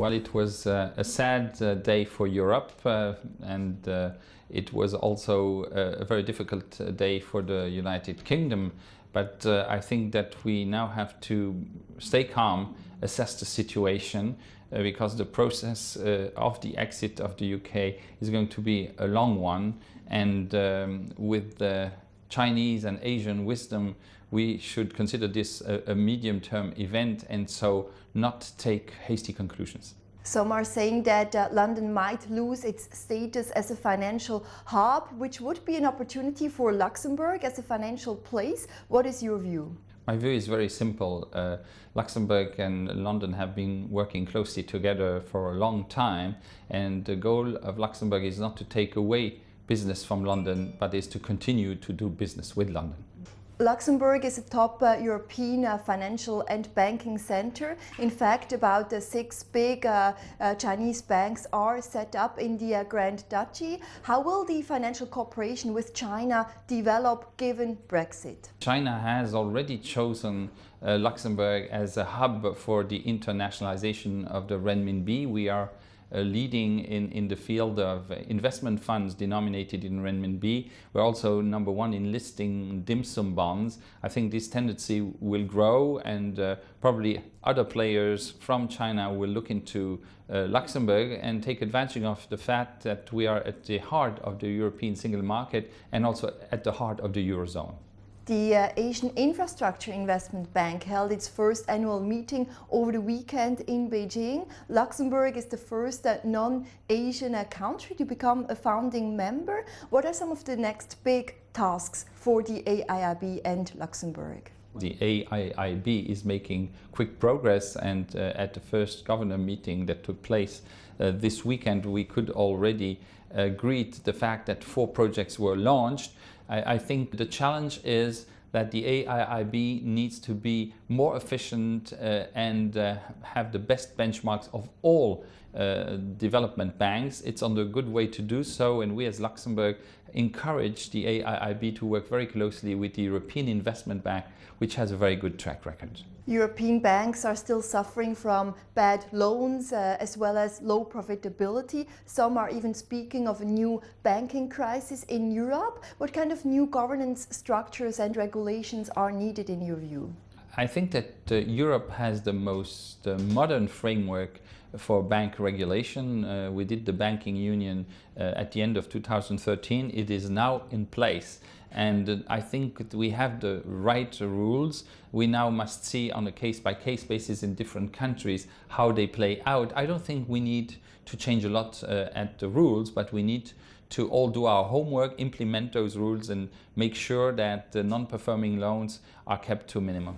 Well, it was a sad day for Europe, and it was also a very difficult day for the United Kingdom. But I think that we now have to stay calm, assess the situation, because the process of the exit of the UK is going to be a long one. And with the Chinese and Asian wisdom, we should consider this a medium-term event and so not take hasty conclusions. Some are saying that London might lose its status as a financial hub, which would be an opportunity for Luxembourg as a financial place. What is your view? My view is very simple. Luxembourg and London have been working closely together for a long time, and the goal of Luxembourg is not to take away business from London, but is to continue to do business with London. Luxembourg is a top European financial and banking center. In fact, about 6 big Chinese banks are set up in the Grand Duchy. How will the financial cooperation with China develop given Brexit? China has already chosen Luxembourg as a hub for the internationalization of the Renminbi. We are leading in the field of investment funds denominated in Renminbi. We're also #1 in listing dim sum bonds. I think this tendency will grow, and probably other players from China will look into Luxembourg and take advantage of the fact that we are at the heart of the European single market and also at the heart of the Eurozone. The Asian Infrastructure Investment Bank held its first annual meeting over the weekend in Beijing. Luxembourg is the first non-Asian country to become a founding member. What are some of the next big tasks for the AIIB and Luxembourg? The AIIB is making quick progress, and at the first governor meeting that took place this weekend, we could already greet the fact that 4 projects were launched. I think the challenge is that the AIIB needs to be more efficient and have the best benchmarks of all development banks. It's on the good way to do so, and we as Luxembourg encourage the AIIB to work very closely with the European Investment Bank, which has a very good track record. European banks are still suffering from bad loans as well as low profitability. Some are even speaking of a new banking crisis in Europe. What kind of new governance structures and regulations are needed in your view? I think that Europe has the most modern framework for bank regulation. We did the banking union at the end of 2013. It is now in place. And I think that we have the right rules. We now must see on a case-by-case basis in different countries how they play out. I don't think we need to change a lot at the rules, but we need to all do our homework, implement those rules, and make sure that the non-performing loans are kept to a minimum.